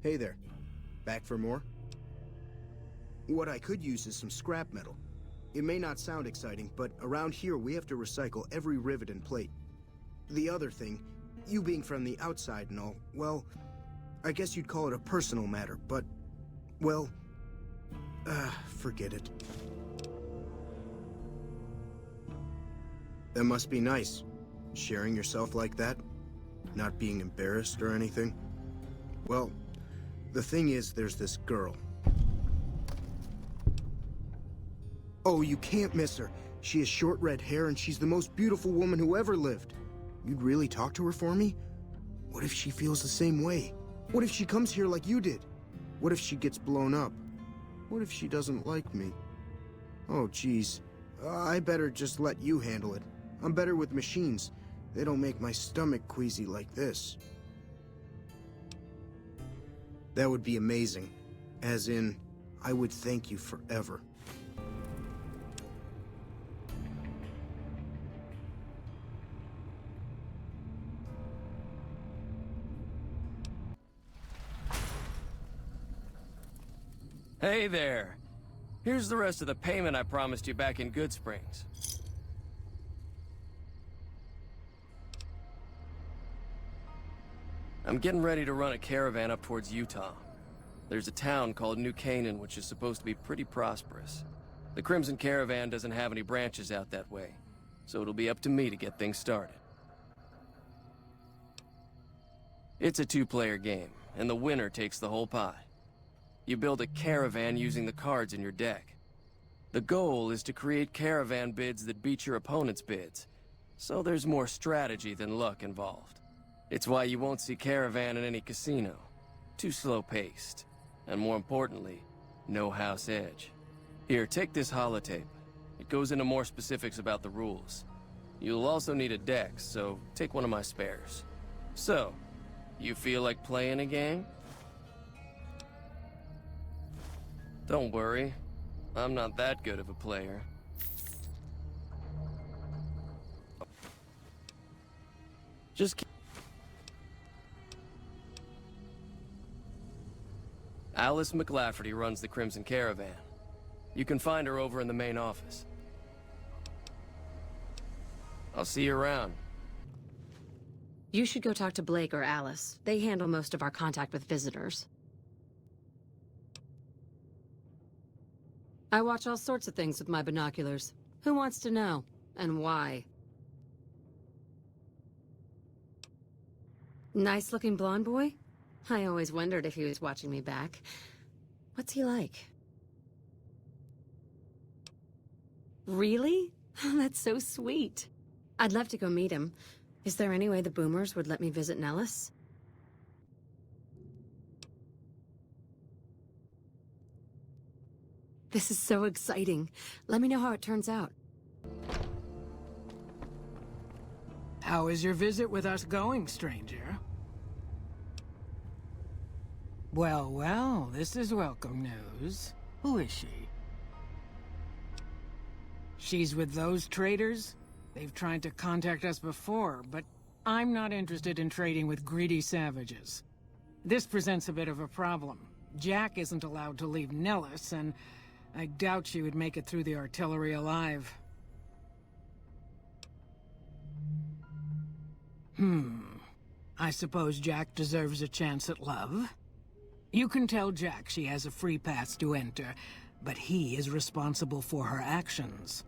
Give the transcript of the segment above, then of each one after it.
Hey there. Back for more? What I could use is some scrap metal. It may not sound exciting, but around here we have to recycle every rivet and plate. The other thing, you being from the outside and all, well, I guess you'd call it a personal matter, but, well, forget it. That must be nice, sharing yourself like that, not being embarrassed or anything. Well, the thing is, there's this girl. Oh, you can't miss her. She has short red hair and she's the most beautiful woman who ever lived. You'd really talk to her for me? What if she feels the same way? What if she comes here like you did? What if she gets blown up? What if she doesn't like me? Oh, geez. I better just let you handle it. I'm better with machines. They don't make my stomach queasy like this. That would be amazing. As in, I would thank you forever. Hey there. Here's the rest of the payment I promised you back in Goodsprings. I'm getting ready to run a caravan up towards Utah. There's a town called New Canaan which is supposed to be pretty prosperous. The Crimson Caravan doesn't have any branches out that way, so it'll be up to me to get things started. It's a two-player game, and the winner takes the whole pie. You build a caravan using the cards in your deck. The goal is to create caravan bids that beat your opponent's bids, so there's more strategy than luck involved. It's why you won't see caravan in any casino. Too slow-paced. And more importantly, no house edge. Here, take this holotape. It goes into more specifics about the rules. You'll also need a deck, so take one of my spares. So, you feel like playing a game? Don't worry. I'm not that good of a player. Just keep... Alice McLafferty runs the Crimson Caravan. You can find her over in the main office. I'll see you around. You should go talk to Blake or Alice. They handle most of our contact with visitors. I watch all sorts of things with my binoculars. Who wants to know? And why? Nice-looking blonde boy? I always wondered if he was watching me back. What's he like? Really? That's so sweet. I'd love to go meet him. Is there any way the Boomers would let me visit Nellis? This is so exciting. Let me know how it turns out. How is your visit with us going, stranger? Well, well, this is welcome news. Who is she? She's with those traders? They've tried to contact us before, but I'm not interested in trading with greedy savages. This presents a bit of a problem. Jack isn't allowed to leave Nellis, and I doubt she would make it through the artillery alive. I suppose Jack deserves a chance at love? You can tell Jack she has a free pass to enter, but he is responsible for her actions.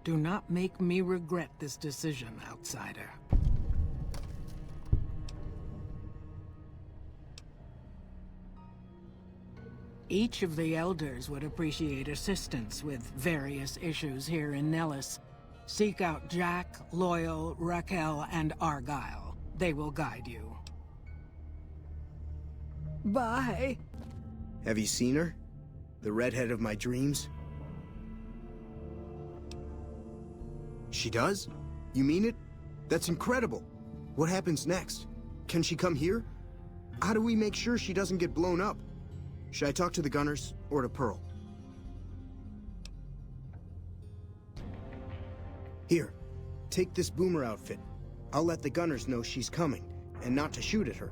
Do not make me regret this decision, outsider. Each of the elders would appreciate assistance with various issues here in Nellis. Seek out Jack, Loyal, Raquel, and Argyle. They will guide you. Bye. Have you seen her? The redhead of my dreams? She does? You mean it? That's incredible. What happens next? Can she come here? How do we make sure she doesn't get blown up? Should I talk to the Gunners or to Pearl? Here, take this Boomer outfit. I'll let the Gunners know she's coming, and not to shoot at her.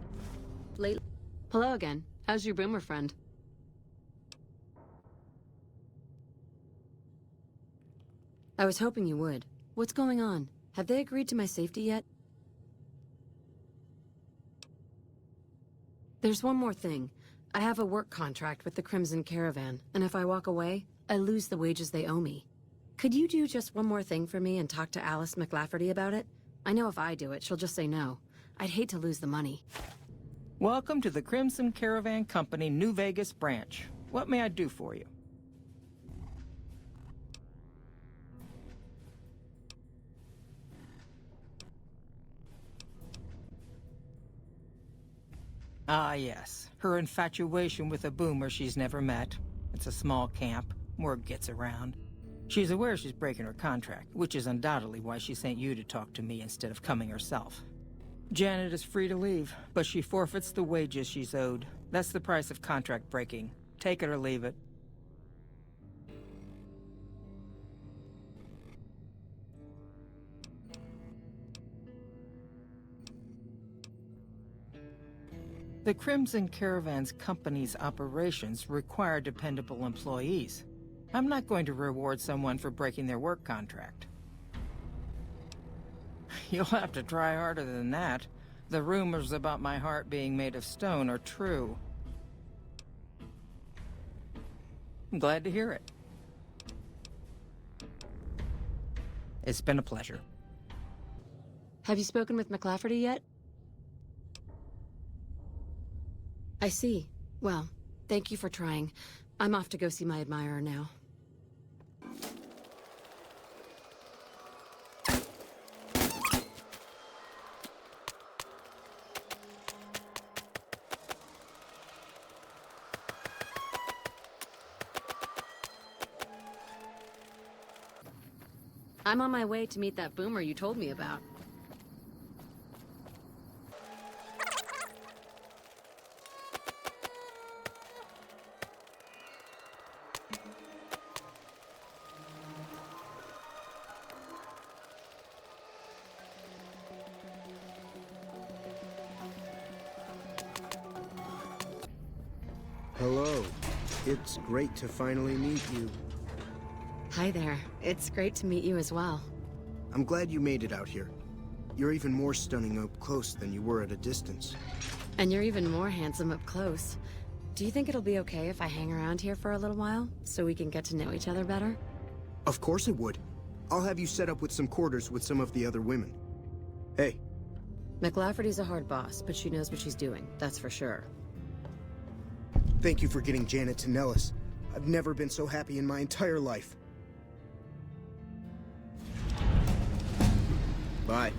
Hello again. How's your boomer friend? I was hoping you would. What's going on? Have they agreed to my safety yet? There's one more thing. I have a work contract with the Crimson Caravan, and if I walk away, I lose the wages they owe me. Could you do just one more thing for me and talk to Alice McLafferty about it? I know if I do it, she'll just say no. I'd hate to lose the money. Welcome to the Crimson Caravan Company New Vegas branch. What may I do for you? Ah, yes. Her infatuation with a boomer she's never met. It's a small camp. Word gets around. She's aware she's breaking her contract, which is undoubtedly why she sent you to talk to me instead of coming herself. Janet is free to leave, but she forfeits the wages she's owed. That's the price of contract breaking. Take it or leave it. The Crimson Caravan's company's operations require dependable employees. I'm not going to reward someone for breaking their work contract. You'll have to try harder than that. The rumors about my heart being made of stone are true. I'm glad to hear it. It's been a pleasure. Have you spoken with McLafferty yet? I see. Well, thank you for trying. I'm off to go see my admirer now. I'm on my way to meet that boomer you told me about. Hello. It's great to finally meet you. Hi there. It's great to meet you as well. I'm glad you made it out here. You're even more stunning up close than you were at a distance. And you're even more handsome up close. Do you think it'll be okay if I hang around here for a little while, so we can get to know each other better? Of course it would. I'll have you set up with some quarters with some of the other women. Hey. McLafferty's a hard boss, but she knows what she's doing, that's for sure. Thank you for getting Janet to Nellis. I've never been so happy in my entire life. Bye.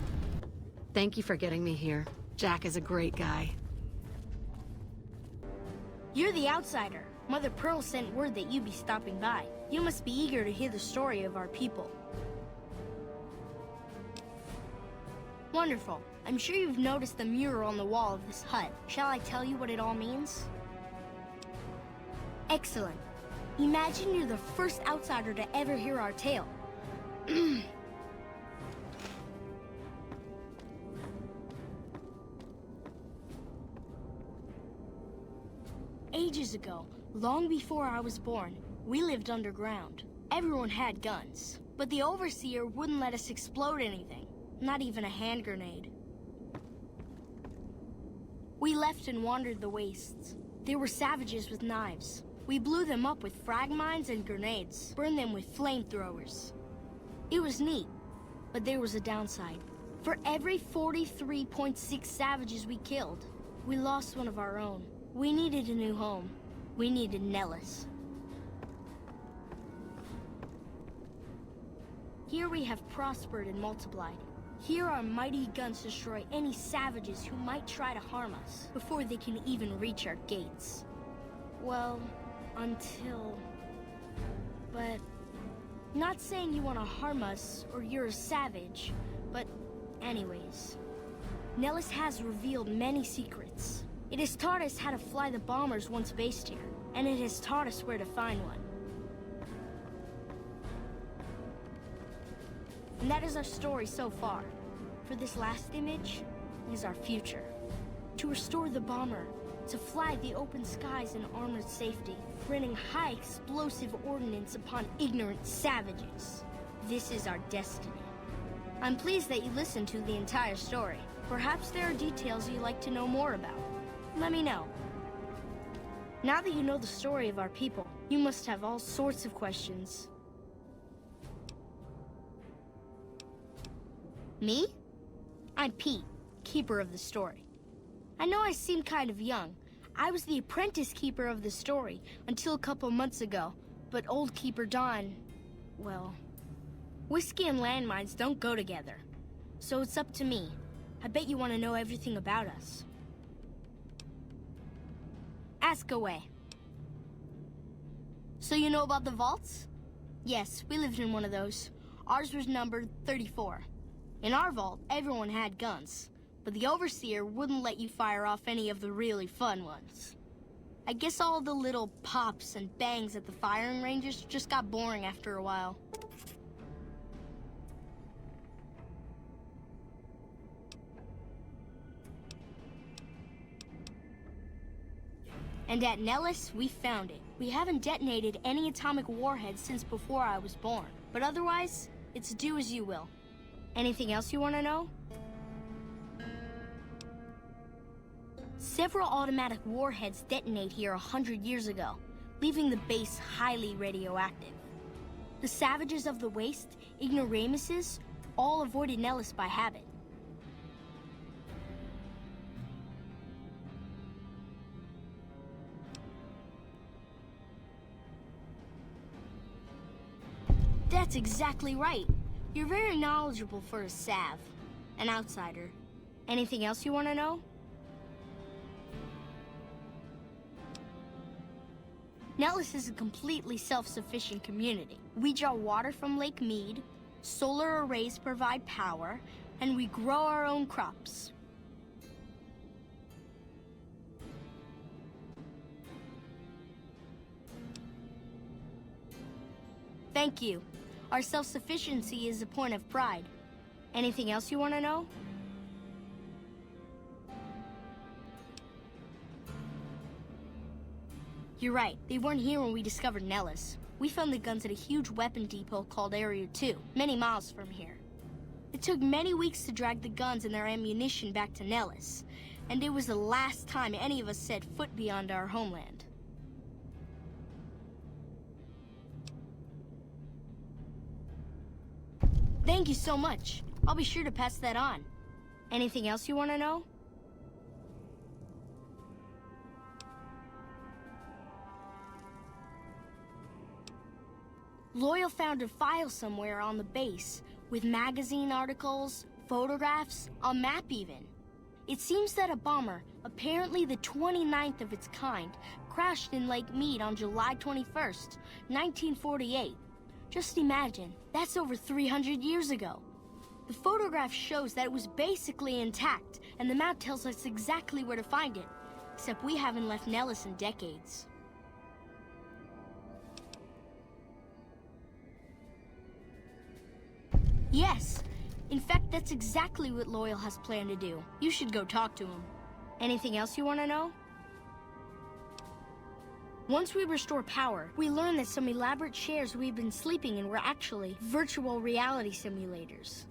Thank you for getting me here. Jack is a great guy. You're the outsider. Mother Pearl sent word that you'd be stopping by. You must be eager to hear the story of our people. Wonderful. I'm sure you've noticed the mural on the wall of this hut. Shall I tell you what it all means? Excellent. Imagine you're the first outsider to ever hear our tale. Ages ago, long before I was born, we lived underground. Everyone had guns, but the Overseer wouldn't let us explode anything, not even a hand grenade. We left and wandered the wastes. There were savages with knives. We blew them up with frag mines and grenades, burned them with flamethrowers. It was neat, but there was a downside. For every 43.6 savages we killed, we lost one of our own. We needed a new home. We needed Nellis. Here we have prospered and multiplied. Here our mighty guns destroy any savages who might try to harm us before they can even reach our gates. Well, until... But... Not saying you want to harm us or you're a savage, but anyways. Nellis has revealed many secrets. It has taught us how to fly the bombers once based here, and it has taught us where to find one. And that is our story so far. For this last image is our future. To restore the bomber, to fly the open skies in armored safety, raining high explosive ordnance upon ignorant savages. This is our destiny. I'm pleased that you listened to the entire story. Perhaps there are details you'd like to know more about. Let me know. Now that you know the story of our people, you must have all sorts of questions. Me? I'm Pete, keeper of the story. I know I seem kind of young. I was the apprentice keeper of the story until a couple months ago, but old Keeper Don, well, whiskey and landmines don't go together. So it's up to me. I bet you want to know everything about us. Ask away. So you know about the vaults? Yes, we lived in one of those. Ours was numbered 34. In our vault, everyone had guns, but the Overseer wouldn't let you fire off any of the really fun ones. I guess all the little pops and bangs at the firing ranges just got boring after a while. And at Nellis, we found it. We haven't detonated any atomic warheads since before I was born, but otherwise, it's do as you will. Anything else you want to know? Several automatic warheads detonate here 100 years ago, leaving the base highly radioactive. The savages of the Waste, ignoramuses, all avoided Nellis by habit. That's exactly right. You're very knowledgeable for a Sav, an outsider. Anything else you want to know? Nellis is a completely self-sufficient community. We draw water from Lake Mead, solar arrays provide power, and we grow our own crops. Thank you. Our self-sufficiency is a point of pride. Anything else you want to know? You're right. They weren't here when we discovered Nellis. We found the guns at a huge weapon depot called Area 2, many miles from here. It took many weeks to drag the guns and their ammunition back to Nellis, and it was the last time any of us set foot beyond our homeland. Thank you so much. I'll be sure to pass that on. Anything else you want to know? Loyal found a file somewhere on the base, with magazine articles, photographs, a map even. It seems that a bomber, apparently the 29th of its kind, crashed in Lake Mead on July 21st, 1948. Just imagine, that's over 300 years ago. The photograph shows that it was basically intact, and the map tells us exactly where to find it, except we haven't left Nellis in decades. Yes, in fact, that's exactly what Loyal has planned to do. You should go talk to him. Anything else you want to know? Once we restore power, we learn that some elaborate chairs we've been sleeping in were actually virtual reality simulators.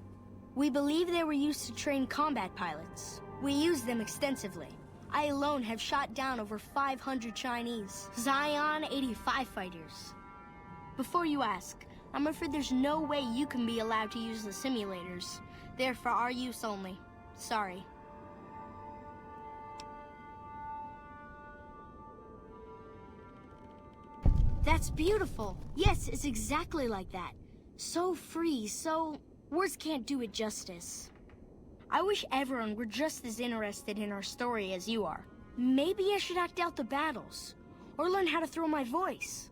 We believe they were used to train combat pilots. We use them extensively. I alone have shot down over 500 Chinese Zion 85 fighters. Before you ask, I'm afraid there's no way you can be allowed to use the simulators. They're for our use only. Sorry. That's beautiful. Yes, it's exactly like that. So free, so... words can't do it justice. I wish everyone were just as interested in our story as you are. Maybe I should act out the battles, or learn how to throw my voice.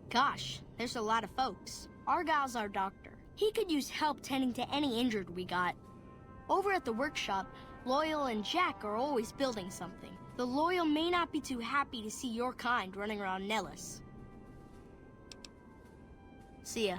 Gosh, there's a lot of folks. Argyle's our doctor. He could use help tending to any injured we got. Over at the workshop, Loyal and Jack are always building something. The Loyal may not be too happy to see your kind running around Nellis. See ya.